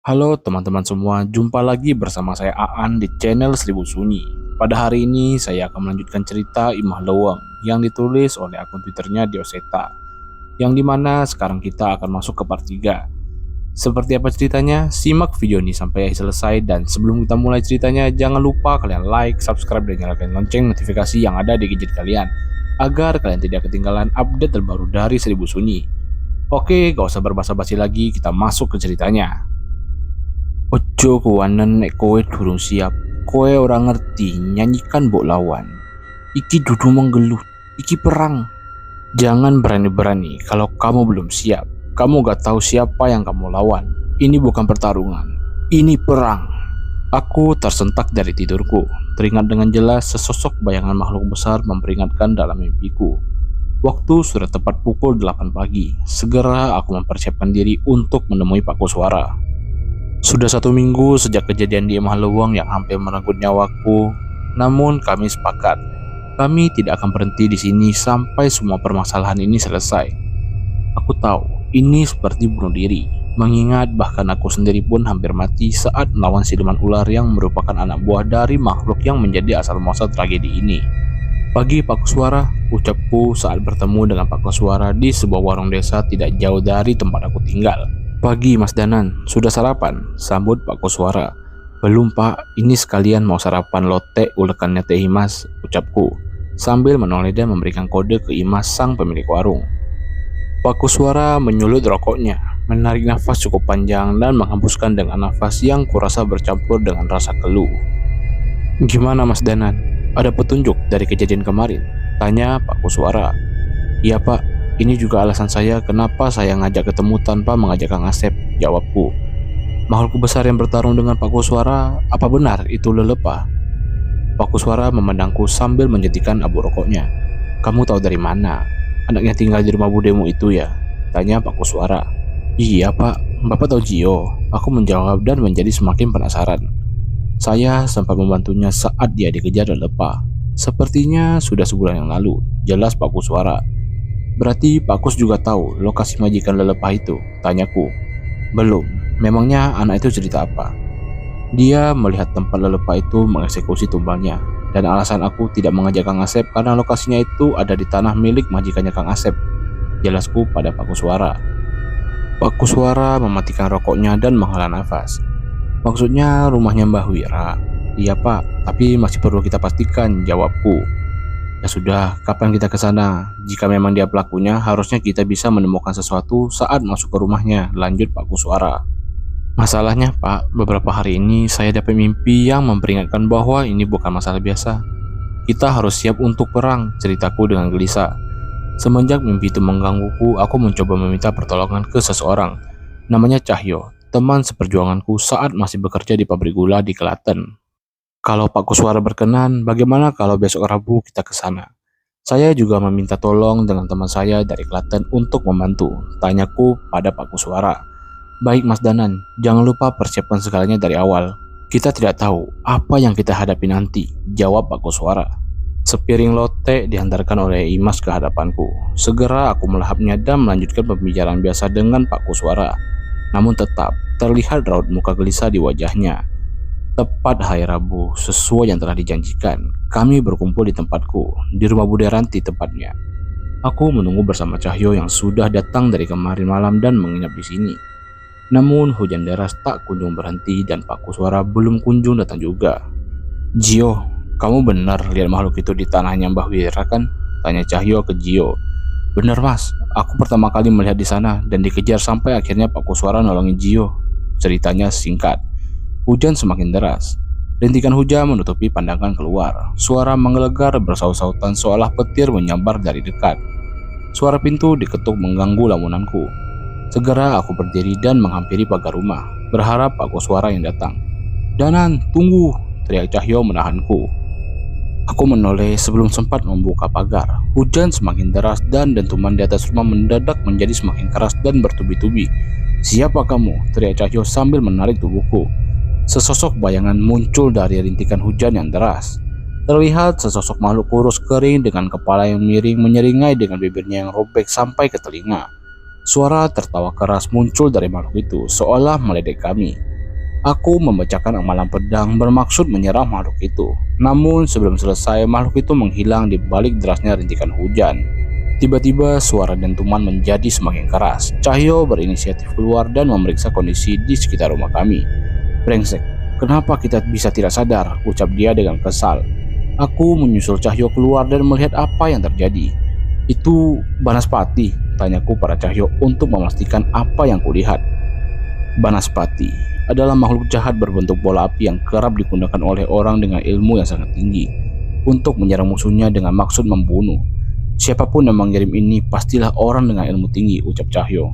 Halo teman-teman semua, jumpa lagi bersama saya Aan di channel Seribu Sunyi. Pada hari ini saya akan melanjutkan cerita Imah Leweng yang ditulis oleh akun Twitternya Dioseta. Yang dimana sekarang kita akan masuk ke part 3. Seperti apa ceritanya? Simak video ini sampai selesai, dan sebelum kita mulai ceritanya jangan lupa kalian like, subscribe, dan nyalakan lonceng notifikasi yang ada di gadget kalian agar kalian tidak ketinggalan update terbaru dari Seribu Sunyi. Oke, gak usah berbasa-basi lagi, kita masuk ke ceritanya. Ojo kuwanen nek kowe durung siap. Kowe ora ngerti nyanyikan mbok lawan. Iki dudu menggelut, iki perang. Jangan berani-berani kalau kamu belum siap. Kamu gak tahu siapa yang kamu lawan. Ini bukan pertarungan, ini perang. Aku tersentak dari tidurku. Teringat dengan jelas sesosok bayangan makhluk besar memperingatkan dalam mimpiku. Waktu sudah tepat pukul 8 pagi. Segera aku mempersiapkan diri untuk menemui Pak Kuswara. Sudah 1 minggu sejak kejadian di Imah Leweng yang hampir merenggut nyawaku, namun kami sepakat, kami tidak akan berhenti di sini sampai semua permasalahan ini selesai. Aku tahu, ini seperti bunuh diri, mengingat bahkan aku sendiri pun hampir mati saat melawan siluman ular yang merupakan anak buah dari makhluk yang menjadi asal muasal tragedi ini. Pagi Pak Kuswara, ucapku saat bertemu dengan Pak Kuswara di sebuah warung desa tidak jauh dari tempat aku tinggal. Pagi Mas Danan, sudah sarapan? Sambut Pak Kuswara. Belum Pak, ini sekalian mau sarapan lotek ulekannya Teh Imas, ucapku, sambil menoleh dan memberikan kode ke Imas sang pemilik warung. Pak Kuswara menyulut rokoknya, menarik nafas cukup panjang dan menghembuskan dengan nafas yang kurasa bercampur dengan rasa keluh. Gimana Mas Danan? Ada petunjuk dari kejadian kemarin? Tanya Pak Kuswara. Iya Pak. Ini juga alasan saya kenapa saya ngajak ketemu tanpa mengajak Kang Asep, jawabku. Makhluk besar yang bertarung dengan Pak Kuswara, apa benar itu Lelepa? Pak Kuswara memandangku sambil menjentikan abu rokoknya. Kamu tahu dari mana? Anaknya tinggal di rumah budemu itu ya? Tanya Pak Kuswara. Iya Pak, Bapak tahu Gio. Aku menjawab dan menjadi semakin penasaran. Saya sempat membantunya saat dia dikejar Lelepa. Sepertinya sudah sebulan yang lalu, jelas Pak Kuswara. Berarti Pak Kus juga tahu lokasi majikan Lelepah itu? Tanyaku. Belum, memangnya anak itu cerita apa? Dia melihat tempat Lelepah itu mengeksekusi tumbalnya. Dan alasan aku tidak mengajak Kang Asep karena lokasinya itu ada di tanah milik majikannya Kang Asep, jelasku pada Pak Kuswara. Pak Kuswara mematikan rokoknya dan menghela nafas. Maksudnya rumahnya Mbah Wira? Iya Pak, tapi masih perlu kita pastikan, jawabku. Ya sudah, kapan kita ke sana? Jika memang dia pelakunya, harusnya kita bisa menemukan sesuatu saat masuk ke rumahnya, lanjut Pak Kuswara. Masalahnya Pak, beberapa hari ini saya dapat mimpi yang memperingatkan bahwa ini bukan masalah biasa. Kita harus siap untuk perang, ceritaku dengan gelisah. Semenjak mimpi itu menggangguku, aku mencoba meminta pertolongan ke seseorang. Namanya Cahyo, teman seperjuanganku saat masih bekerja di pabrik gula di Klaten. Kalau Pak Kuswara berkenan, bagaimana kalau besok Rabu kita ke sana? Saya juga meminta tolong dengan teman saya dari Klaten untuk membantu, tanyaku pada Pak Kuswara. Baik Mas Danan, jangan lupa persiapkan segalanya dari awal. Kita tidak tahu apa yang kita hadapi nanti, jawab Pak Kuswara. Sepiring lotek dihantarkan oleh Imas ke hadapanku. Segera aku melahapnya dan melanjutkan pembicaraan biasa dengan Pak Kuswara. Namun tetap terlihat raut muka gelisah di wajahnya. Tepat hari Rabu, sesuai yang telah dijanjikan, kami berkumpul di tempatku, di rumah Bude Ranti tepatnya. Aku menunggu bersama Cahyo yang sudah datang dari kemarin malam dan menginap di sini. Namun hujan deras tak kunjung berhenti dan Pak Kuswara belum kunjung datang juga. Gio, kamu benar lihat makhluk itu di tanahnya Mbah Wira kan? Tanya Cahyo ke Gio. Benar Mas, aku pertama kali melihat di sana dan dikejar sampai akhirnya Pak Kuswara nolongin Gio. Ceritanya singkat. Hujan semakin deras. Rintikan hujan menutupi pandangan keluar. Suara menggelegar bersaut-sautan seolah petir menyambar dari dekat. Suara pintu diketuk mengganggu lamunanku. Segera aku berdiri dan menghampiri pagar rumah, berharap Pak Kuswara yang datang. Danan, tunggu! Teriak Cahyo menahanku. Aku menoleh sebelum sempat membuka pagar. Hujan semakin deras dan dentuman di atas rumah mendadak menjadi semakin keras dan bertubi-tubi. Siapa kamu? Teriak Cahyo sambil menarik tubuhku. Sesosok bayangan muncul dari rintikan hujan yang deras. Terlihat sesosok makhluk kurus kering dengan kepala yang miring menyeringai dengan bibirnya yang robek sampai ke telinga. Suara tertawa keras muncul dari makhluk itu seolah meledek kami. Aku membacakan amalan pedang bermaksud menyerang makhluk itu. Namun sebelum selesai, makhluk itu menghilang di balik derasnya rintikan hujan. Tiba-tiba suara dentuman menjadi semakin keras. Cahyo berinisiatif keluar dan memeriksa kondisi di sekitar rumah kami. "Brengsek, kenapa kita bisa tidak sadar?" ucap dia dengan kesal. Aku menyusul Cahyo keluar dan melihat apa yang terjadi. "Itu Banaspati," tanyaku pada Cahyo untuk memastikan apa yang kulihat. Banaspati adalah makhluk jahat berbentuk bola api yang kerap digunakan oleh orang dengan ilmu yang sangat tinggi untuk menyerang musuhnya dengan maksud membunuh. "Siapapun yang mengirim ini pastilah orang dengan ilmu tinggi," ucap Cahyo.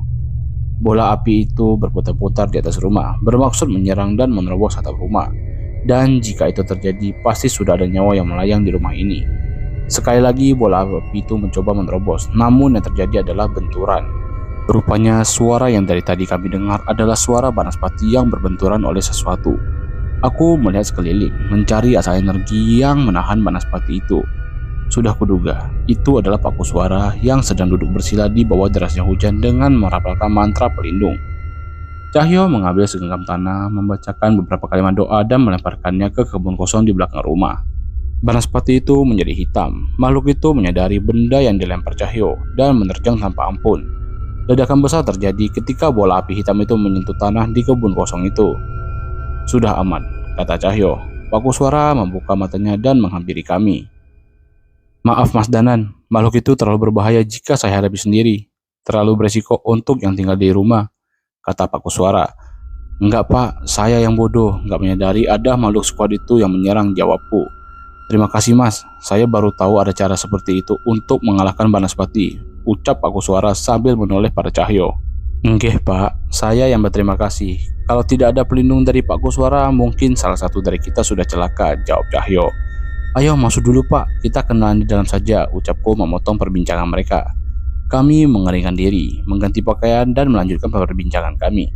Bola api itu berputar-putar di atas rumah, bermaksud menyerang dan menerobos atap rumah. Dan jika itu terjadi, pasti sudah ada nyawa yang melayang di rumah ini. Sekali lagi bola api itu mencoba menerobos, namun yang terjadi adalah benturan. Rupanya suara yang dari tadi kami dengar adalah suara Banaspati yang berbenturan oleh sesuatu. Aku melihat sekeliling, mencari asal energi yang menahan Banaspati itu. Sudah kuduga, itu adalah Pak Kuswara yang sedang duduk bersila di bawah derasnya hujan dengan merapalkan mantra pelindung. Cahyo mengambil segenggam tanah, membacakan beberapa kalimat doa dan melemparkannya ke kebun kosong di belakang rumah. Banaspati itu menjadi hitam. Makhluk itu menyadari benda yang dilempar Cahyo dan menerjang tanpa ampun. Ledakan besar terjadi ketika bola api hitam itu menyentuh tanah di kebun kosong itu. "Sudah aman," kata Cahyo. Pak Kuswara membuka matanya dan menghampiri kami. "Maaf Mas Danan, makhluk itu terlalu berbahaya jika saya hadapi sendiri. Terlalu beresiko untuk yang tinggal di rumah," kata Pak Kuswara. "Enggak Pak, saya yang bodoh, enggak menyadari ada makhluk sekuat itu yang menyerang," jawabku. "Terima kasih Mas, saya baru tahu ada cara seperti itu untuk mengalahkan Banaspati," ucap Pak Kuswara sambil menoleh pada Cahyo. "Nggih Pak, saya yang berterima kasih. Kalau tidak ada pelindung dari Pak Kuswara, mungkin salah satu dari kita sudah celaka," jawab Cahyo. "Ayo masuk dulu Pak, kita kenalan di dalam saja," ucapku memotong perbincangan mereka. Kami mengeringkan diri, mengganti pakaian dan melanjutkan perbincangan kami.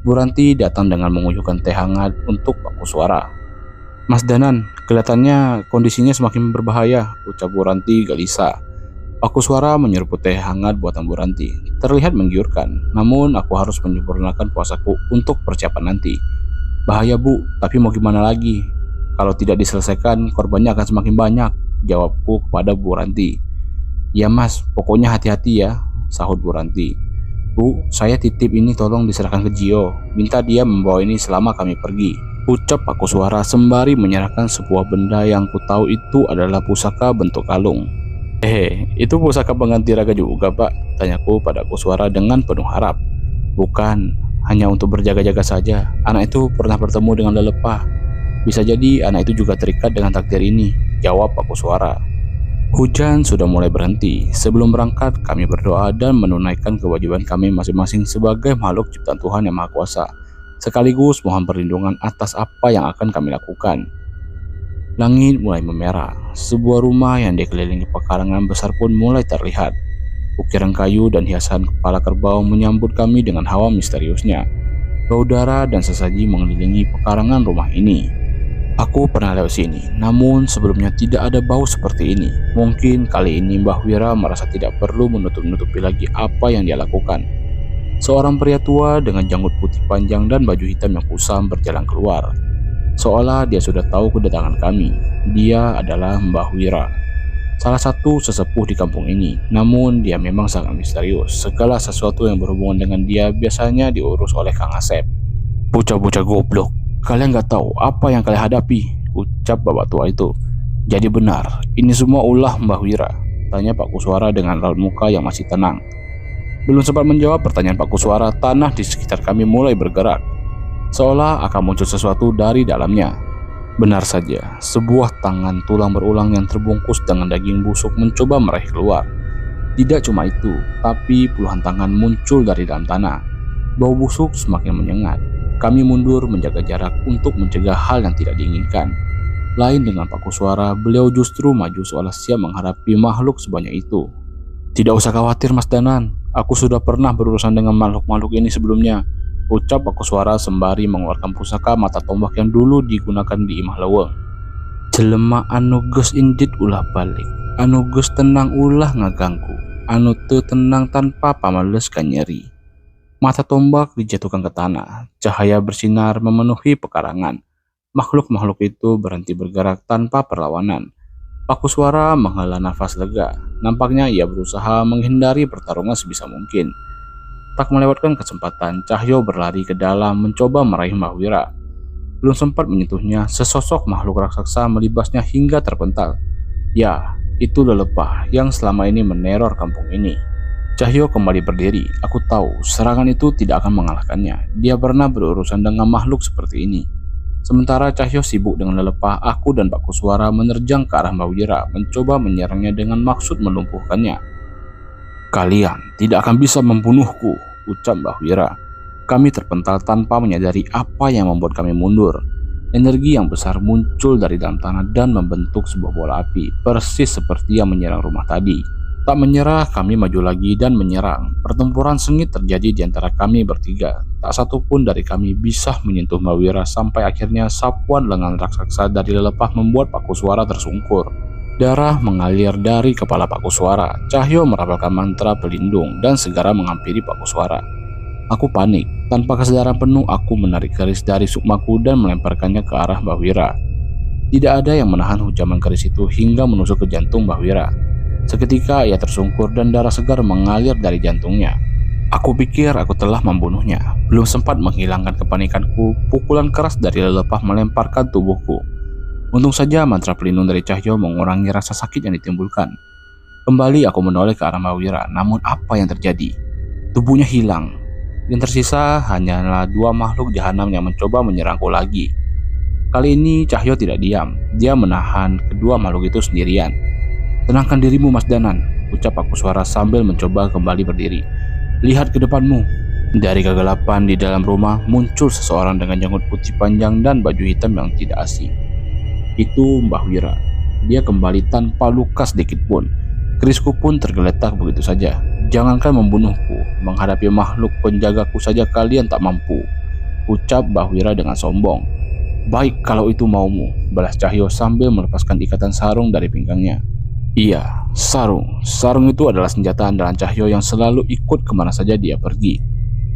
Bu Ranti datang dengan mengunyhkan teh hangat untuk Pak Kuswara. "Mas Danan, kelihatannya kondisinya semakin berbahaya," ucap Bu Ranti gelisah. Pak Kuswara menyeruput teh hangat buatan Bu Ranti. Terlihat menggiurkan, namun aku harus menyempurnakan puasaku untuk persiapan nanti. "Bahaya Bu, tapi mau gimana lagi? Kalau tidak diselesaikan, korbannya akan semakin banyak," jawabku kepada Bu Ranti. "Ya Mas, pokoknya hati-hati ya," sahut Bu Ranti. "Bu, saya titip ini tolong diserahkan ke Gio. Minta dia membawa ini selama kami pergi," ucap Pak Kuswara sembari menyerahkan sebuah benda yang ku tahu itu adalah pusaka bentuk kalung. Itu pusaka pengganti raga juga Pak?" tanyaku pada Kuswara dengan penuh harap. "Bukan, hanya untuk berjaga-jaga saja. Anak itu pernah bertemu dengan lelepah. Bisa jadi anak itu juga terikat dengan takdir ini," jawab Pak Kuswara. Hujan sudah mulai berhenti. Sebelum berangkat, kami berdoa dan menunaikan kewajiban kami masing-masing sebagai makhluk ciptaan Tuhan Yang Maha Kuasa, sekaligus mohon perlindungan atas apa yang akan kami lakukan. Langit mulai memerah. Sebuah rumah yang dikelilingi pekarangan besar pun mulai terlihat. Ukiran kayu dan hiasan kepala kerbau menyambut kami dengan hawa misteriusnya. Bau darah dan sesaji mengelilingi pekarangan rumah ini. Aku pernah lewat sini, namun sebelumnya tidak ada bau seperti ini. Mungkin kali ini Mbah Wira merasa tidak perlu menutup-nutupi lagi apa yang dia lakukan. Seorang pria tua dengan janggut putih panjang dan baju hitam yang kusam berjalan keluar. Seolah dia sudah tahu kedatangan kami. Dia adalah Mbah Wira, salah satu sesepuh di kampung ini. Namun dia memang sangat misterius. Segala sesuatu yang berhubungan dengan dia biasanya diurus oleh Kang Asep. "Bocah-bocah goblok, kalian gak tahu apa yang kalian hadapi," ucap bapak tua itu. "Jadi benar, ini semua ulah Mbah Wira?" tanya Pak Kuswara dengan raut muka yang masih tenang. Belum sempat menjawab pertanyaan Pak Kuswara, tanah di sekitar kami mulai bergerak, seolah akan muncul sesuatu dari dalamnya. Benar saja, sebuah tangan tulang berulang yang terbungkus dengan daging busuk mencoba meraih keluar. Tidak cuma itu, tapi puluhan tangan muncul dari dalam tanah. Bau busuk semakin menyengat. Kami mundur menjaga jarak untuk mencegah hal yang tidak diinginkan. Lain dengan Pak Kuswara, beliau justru maju seolah siap menghadapi makhluk sebanyak itu. "Tidak usah khawatir Mas Danan, aku sudah pernah berurusan dengan makhluk-makhluk ini sebelumnya," ucap Pak Kuswara sembari mengeluarkan pusaka mata tombak yang dulu digunakan di Imah Leweng. "Jelema anu geus indit ulah balik, anu geus tenang ulah ngaganggu, anu teu tenang tanpa pamales ka nyeri." Mata tombak dijatuhkan ke tanah, cahaya bersinar memenuhi pekarangan. Makhluk-makhluk itu berhenti bergerak tanpa perlawanan. Paku Suara menghela nafas lega. Nampaknya ia berusaha menghindari pertarungan sebisa mungkin. Tak melewatkan kesempatan, Cahyo berlari ke dalam mencoba meraih Mahwira. Belum sempat menyentuhnya, sesosok makhluk raksasa melibasnya hingga terpental. Ya, itu lelepah yang selama ini meneror kampung ini. Cahyo kembali berdiri. Aku tahu serangan itu tidak akan mengalahkannya. Dia pernah berurusan dengan makhluk seperti ini. Sementara Cahyo sibuk dengan lelepah, aku dan Paku Suara menerjang ke arah Mahwira, mencoba menyerangnya dengan maksud melumpuhkannya. Kalian tidak akan bisa membunuhku, ucap Mahwira. Kami terpental tanpa menyadari apa yang membuat kami mundur. Energi yang besar muncul dari dalam tanah dan membentuk sebuah bola api, persis seperti yang menyerang rumah tadi. Tak menyerah, kami maju lagi dan menyerang. Pertempuran sengit terjadi di antara kami bertiga. Tak satu pun dari kami bisa menyentuh Mahwira sampai akhirnya sapuan lengan raksasa dari lelepah membuat Paku Suara tersungkur. Darah mengalir dari kepala Paku Suara. Cahyo merapalkan mantra pelindung dan segera menghampiri Paku Suara. Aku panik. Tanpa kesadaran penuh, aku menarik keris dari sukmaku dan melemparkannya ke arah Mahwira. Tidak ada yang menahan hujaman keris itu hingga menusuk ke jantung Mahwira. Seketika ia tersungkur dan darah segar mengalir dari jantungnya. Aku pikir aku telah membunuhnya. Belum sempat menghilangkan kepanikanku, pukulan keras dari lelepah melemparkan tubuhku. Untung saja mantra pelindung dari Cahyo mengurangi rasa sakit yang ditimbulkan. Kembali aku menoleh ke arah Mahwira, namun apa yang terjadi? Tubuhnya hilang. Yang tersisa hanyalah dua makhluk jahanam yang mencoba menyerangku lagi. Kali ini Cahyo tidak diam. Dia menahan kedua makhluk itu sendirian. Tenangkan dirimu, Mas Danan, ucap Paku Suara sambil mencoba kembali berdiri. Lihat ke depanmu. Dari kegelapan di dalam rumah muncul seseorang dengan janggut putih panjang dan baju hitam yang tidak asing. Itu Mahwira. Dia kembali tanpa luka sedikit pun. Kerisku pun tergeletak begitu saja. Jangankan membunuhku, menghadapi makhluk penjagaku saja kalian tak mampu, ucap Mahwira dengan sombong. Baik kalau itu maumu, balas Cahyo sambil melepaskan ikatan sarung dari pinggangnya. Iya, sarung. Sarung itu adalah senjata andalan Cahyo yang selalu ikut kemana saja dia pergi.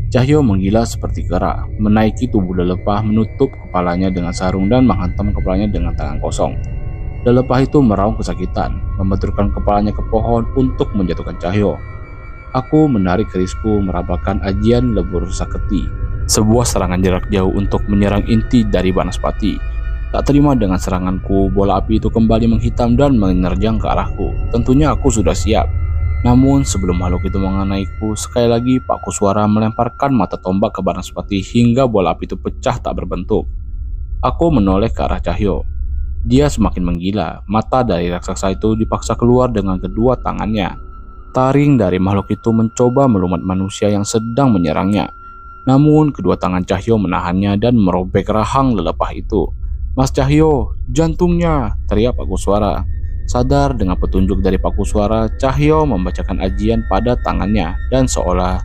Cahyo menggila seperti kera, menaiki tubuh lelepah, menutup kepalanya dengan sarung dan menghantam kepalanya dengan tangan kosong. Lelepah itu meraung kesakitan, membenturkan kepalanya ke pohon untuk menjatuhkan Cahyo. Aku menarik kerisku merapalkan ajian lebur saketi, sebuah serangan jarak jauh untuk menyerang inti dari Banaspati. Tak terima dengan seranganku, bola api itu kembali menghitam dan menerjang ke arahku. Tentunya aku sudah siap. Namun sebelum makhluk itu mengenaiku, sekali lagi Paku Suara melemparkan mata tombak ke Banaspati hingga bola api itu pecah tak berbentuk. Aku menoleh ke arah Cahyo. Dia semakin menggila. Mata dari raksasa itu dipaksa keluar dengan kedua tangannya. Taring dari makhluk itu mencoba melumat manusia yang sedang menyerangnya. Namun kedua tangan Cahyo menahannya dan merobek rahang lelepah itu. Mas Cahyo, jantungnya, teriak Paku Suara. Sadar dengan petunjuk dari Paku Suara, Cahyo membacakan ajian pada tangannya dan seolah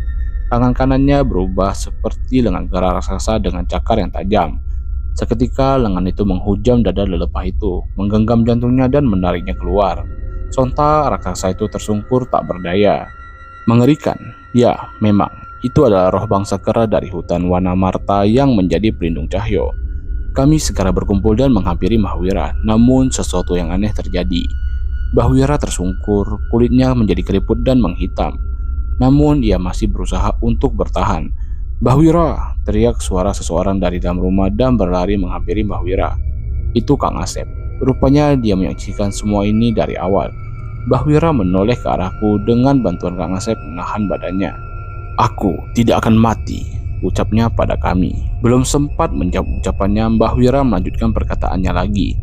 tangan kanannya berubah seperti lengan kera raksasa dengan cakar yang tajam. Seketika lengan itu menghujam dada lelepah itu, menggenggam jantungnya dan menariknya keluar. Sontak raksasa itu tersungkur tak berdaya. Mengerikan, ya memang, itu adalah roh bangsa kera dari hutan Wanamarta yang menjadi pelindung Cahyo. Kami segera berkumpul dan menghampiri Mahwira, namun sesuatu yang aneh terjadi. Mahwira tersungkur, kulitnya menjadi keriput dan menghitam. Namun ia masih berusaha untuk bertahan. Mahwira, teriak suara seseorang dari dalam rumah dan berlari menghampiri Mahwira. Itu Kang Asep. Rupanya dia menyaksikan semua ini dari awal. Mahwira menoleh ke arahku dengan bantuan Kang Asep menahan badannya. Aku tidak akan mati, ucapnya pada kami. Belum sempat menjawab ucapannya, Mahwira melanjutkan perkataannya lagi.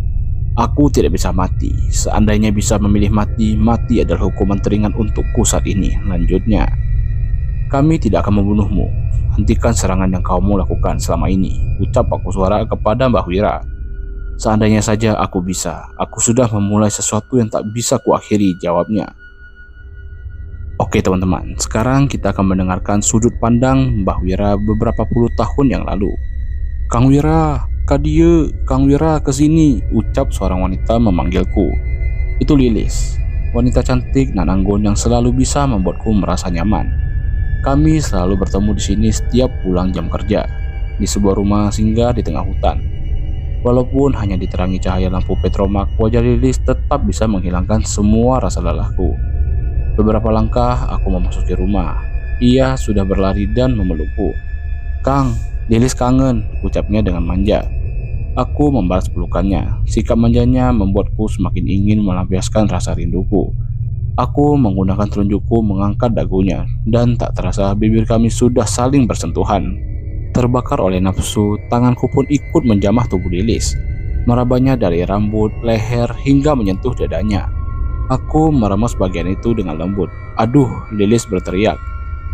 Aku tidak bisa mati. Seandainya bisa memilih mati, mati adalah hukuman teringan untukku saat ini, lanjutnya. Kami tidak akan membunuhmu. Hentikan serangan yang kamu lakukan selama ini, ucap Paku Suara kepada Mahwira. Seandainya saja aku bisa, aku sudah memulai sesuatu yang tak bisa kuakhiri, jawabnya. Oke teman-teman, sekarang kita akan mendengarkan sudut pandang Mbah Wira beberapa puluh tahun yang lalu. Kang Wira, Kadie, Kang Wira kesini, ucap seorang wanita memanggilku. Itu Lilis, wanita cantik nan anggun yang selalu bisa membuatku merasa nyaman. Kami selalu bertemu di sini setiap pulang jam kerja, di sebuah rumah singgah di tengah hutan. Walaupun hanya diterangi cahaya lampu petromak, wajah Lilis tetap bisa menghilangkan semua rasa lelahku. Beberapa langkah aku memasuki rumah. Ia sudah berlari dan memelukku. "Kang, Lilis kangen," ucapnya dengan manja. Aku membalas pelukannya. Sikap manjanya membuatku semakin ingin melampiaskan rasa rinduku. Aku menggunakan telunjukku mengangkat dagunya, dan tak terasa bibir kami sudah saling bersentuhan. Terbakar oleh nafsu, tanganku pun ikut menjamah tubuh Lilis, merabanya dari rambut, leher, hingga menyentuh dadanya. Aku meremas bagian itu dengan lembut. "Aduh," Lilis berteriak.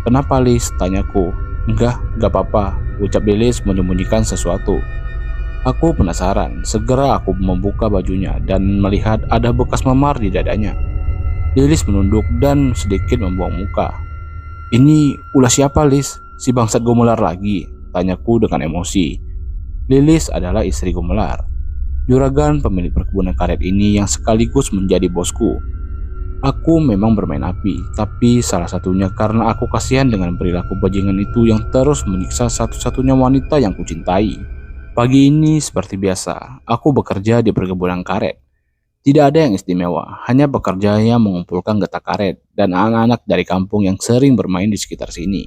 "Kenapa, Lis?" tanyaku. Enggak apa-apa," ucap Lilis menyembunyikan sesuatu. Aku penasaran. Segera aku membuka bajunya dan melihat ada bekas memar di dadanya. Lilis menunduk dan sedikit membuang muka. "Ini ulah siapa, Lis? Si bangsat Gumelar lagi?" tanyaku dengan emosi. Lilis adalah istri Gumelar, juragan pemilik perkebunan karet ini yang sekaligus menjadi bosku. Aku memang bermain api, tapi salah satunya karena aku kasihan dengan perilaku bajingan itu yang terus menyiksa satu-satunya wanita yang kucintai. Pagi ini seperti biasa, aku bekerja di perkebunan karet. Tidak ada yang istimewa, hanya pekerja yang mengumpulkan getah karet dan anak-anak dari kampung yang sering bermain di sekitar sini.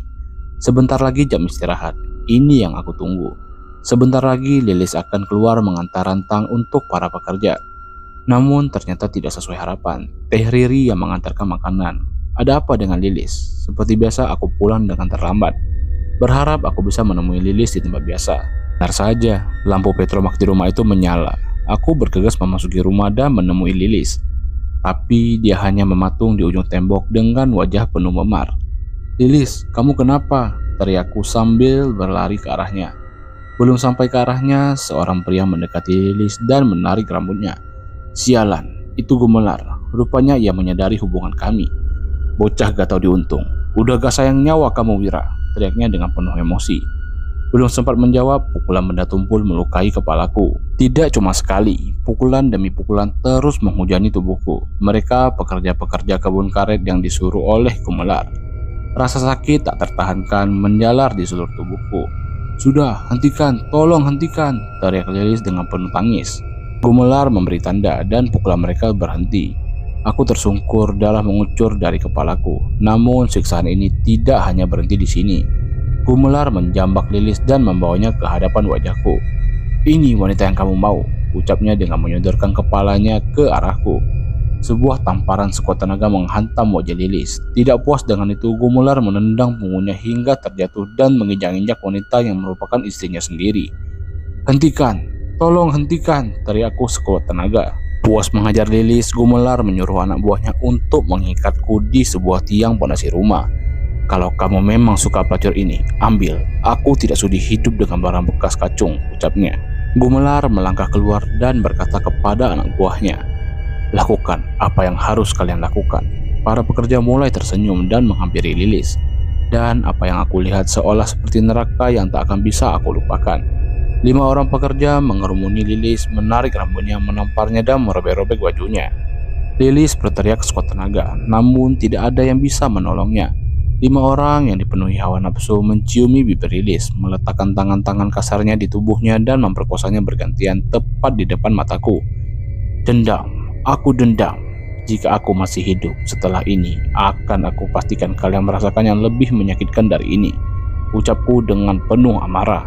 Sebentar lagi jam istirahat, ini yang aku tunggu. Sebentar lagi Lilis akan keluar mengantar rantang untuk para pekerja. Namun ternyata tidak sesuai harapan. Teh Riri yang mengantarkan makanan. Ada apa dengan Lilis? Seperti biasa aku pulang dengan terlambat, berharap aku bisa menemui Lilis di tempat biasa. Benar saja, lampu petromak di rumah itu menyala. Aku bergegas memasuki rumah dan menemui Lilis. Tapi dia hanya mematung di ujung tembok dengan wajah penuh memar. "Lilis, kamu kenapa?" teriakku sambil berlari ke arahnya. Belum sampai ke arahnya, seorang pria mendekati Lilis dan menarik rambutnya. "Sialan, itu Gumelar. Rupanya ia menyadari hubungan kami. Bocah gak tahu diuntung. Udah gak sayang nyawa kamu, Wira," teriaknya dengan penuh emosi. Belum sempat menjawab, pukulan benda tumpul melukai kepalaku. Tidak cuma sekali, pukulan demi pukulan terus menghujani tubuhku. Mereka pekerja-pekerja kebun karet yang disuruh oleh Gumelar. Rasa sakit tak tertahankan menjalar di seluruh tubuhku. "Sudah, hentikan, tolong hentikan," teriak Lilis dengan penuh tangis. Gumelar memberi tanda dan pukulan mereka berhenti. Aku tersungkur, darah mengucur dari kepalaku. Namun siksaan ini tidak hanya berhenti di sini. Gumelar menjambak Lilis dan membawanya ke hadapan wajahku. "Ini wanita yang kamu mau," ucapnya dengan menyodorkan kepalanya ke arahku. Sebuah tamparan sekuat tenaga menghantam wajah Lilis. Tidak puas dengan itu, Gumelar menendang punggungnya hingga terjatuh dan menginjak-injak wanita yang merupakan istrinya sendiri. "Hentikan, tolong hentikan," teriakku sekuat tenaga. Puas menghajar Lilis, Gumelar menyuruh anak buahnya untuk mengikatku di sebuah tiang pondasi rumah. "Kalau kamu memang suka pelacur ini, ambil. Aku tidak sudi hidup dengan barang bekas kacung," ucapnya. Gumelar melangkah keluar dan berkata kepada anak buahnya, "Lakukan apa yang harus kalian lakukan." Para pekerja mulai tersenyum dan menghampiri Lilis. Dan apa yang aku lihat seolah seperti neraka yang tak akan bisa aku lupakan. 5 orang pekerja mengerumuni Lilis, menarik rambutnya, menamparnya dan merobek-robek bajunya. Lilis berteriak sekuat tenaga, namun tidak ada yang bisa menolongnya. 5 orang yang dipenuhi hawa nafsu menciumi bibir Lilis, meletakkan tangan-tangan kasarnya di tubuhnya dan memperkosanya bergantian tepat di depan mataku. "Dendam, aku dendam. Jika aku masih hidup setelah ini, akan aku pastikan kalian merasakan yang lebih menyakitkan dari ini," ucapku dengan penuh amarah.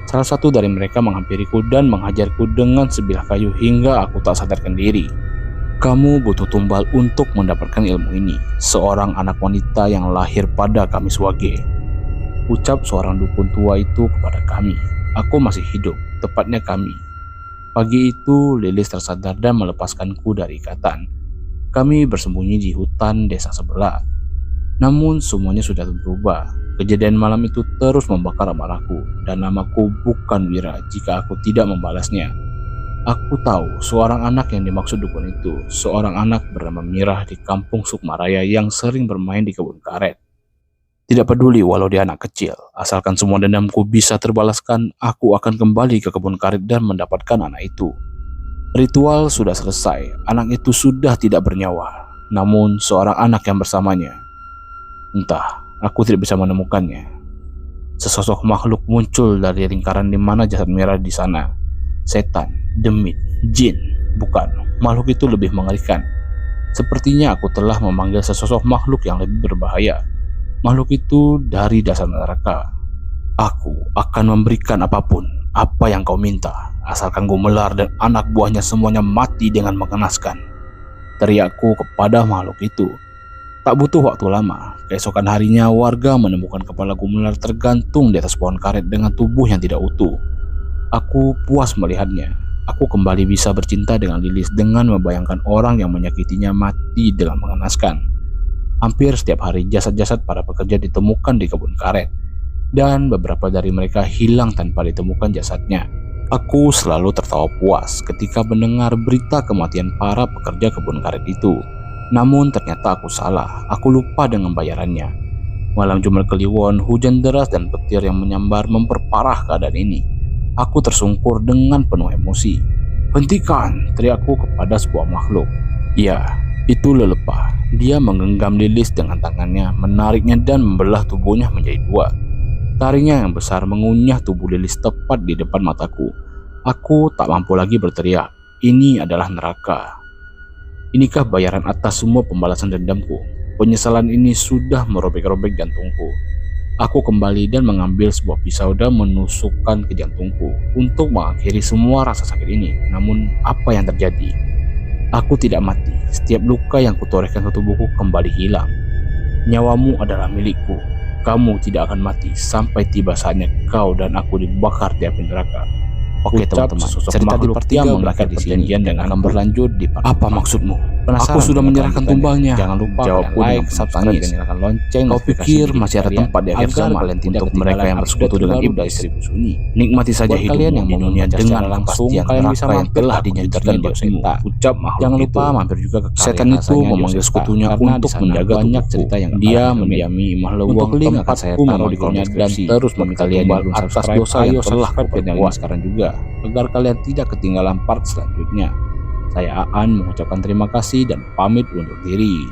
Salah satu dari mereka menghampiriku dan menghajarku dengan sebilah kayu hingga aku tak sadarkan diri. "Kamu butuh tumbal untuk mendapatkan ilmu ini, seorang anak wanita yang lahir pada Kamis Wage," ucap seorang dukun tua itu kepada kami. Aku masih hidup, tepatnya kami. Pagi itu Lilis tersadar dan melepaskanku dari ikatan. Kami bersembunyi di hutan desa sebelah. Namun semuanya sudah berubah. Kejadian malam itu terus membakar amarahku, dan namaku bukan Wira jika aku tidak membalasnya. Aku tahu seorang anak yang dimaksud dukun itu, seorang anak bernama Mirah di kampung Sukmaraya yang sering bermain di kebun karet. Tidak peduli walau dia anak kecil, asalkan semua dendamku bisa terbalaskan, aku akan kembali ke kebun karet dan mendapatkan anak itu. Ritual sudah selesai, anak itu sudah tidak bernyawa, namun seorang anak yang bersamanya. Entah aku tidak bisa menemukannya. Sesosok makhluk muncul dari lingkaran di mana jasad merah di sana. Setan, demit, jin. Bukan, makhluk itu lebih mengerikan. Sepertinya aku telah memanggil sesosok makhluk yang lebih berbahaya. Makhluk itu dari dasar neraka. Aku akan memberikan apapun, apa yang kau minta, asalkan Gumelar dan anak buahnya semuanya mati dengan mengenaskan. Teriakku kepada makhluk itu. Tak butuh waktu lama, keesokan harinya warga menemukan kepala Gumelar tergantung di atas pohon karet dengan tubuh yang tidak utuh. Aku puas melihatnya. Aku kembali bisa bercinta dengan Lilis dengan membayangkan orang yang menyakitinya mati dengan mengenaskan. Hampir setiap hari jasad-jasad para pekerja ditemukan di kebun karet, dan beberapa dari mereka hilang tanpa ditemukan jasadnya. Aku selalu tertawa puas ketika mendengar berita kematian para pekerja kebun karet itu. Namun ternyata aku salah, aku lupa dengan bayarannya. Malam Jumat Kliwon, hujan deras dan petir yang menyambar memperparah keadaan ini. Aku tersungkur dengan penuh emosi. "Hentikan!" teriakku kepada sebuah makhluk. Ya, itu lelepah. Dia menggenggam Lilis dengan tangannya, menariknya dan membelah tubuhnya menjadi dua. Taringnya yang besar mengunyah tubuh Lilis tepat di depan mataku. Aku tak mampu lagi berteriak. Ini adalah neraka. Inikah bayaran atas semua pembalasan dendamku? Penyesalan ini sudah merobek-robek jantungku. Aku kembali dan mengambil sebuah pisau dan menusukkan ke jantungku untuk mengakhiri semua rasa sakit ini. Namun apa yang terjadi? Aku tidak mati. Setiap luka yang kutorehkan ke tubuhku kembali hilang. Nyawamu adalah milikku. Kamu tidak akan mati sampai tiba saatnya kau dan aku dibakar di api neraka. Oke teman-teman, cerita di part 3 berakhir di sini dan akan berlanjut di part 4. Apa maksudmu? Aku sudah menyerahkan tumbalnya. Jangan lupa jawabku like, subscribe, dan nyalakan lonceng. Kau pikir masih ada tempat di akhir zaman untuk mereka yang bersekutu dengan iblis? Nikmati saja hidup kalian yang mempunyai dengan langsung kalian bisa yang telah dinyatakan di Oseta. Ucap makhluk. Jangan lupa mampir juga ke setan itu memanggil sekutunya untuk menjaga banyak cerita yang dia mendiami Imah Lewang tempatku memilikinya dan terus meminta kalian yang atas dosa yang telah kuperbuat sekarang juga, agar kalian tidak ketinggalan part selanjutnya. Saya Aan mengucapkan terima kasih dan pamit undur diri.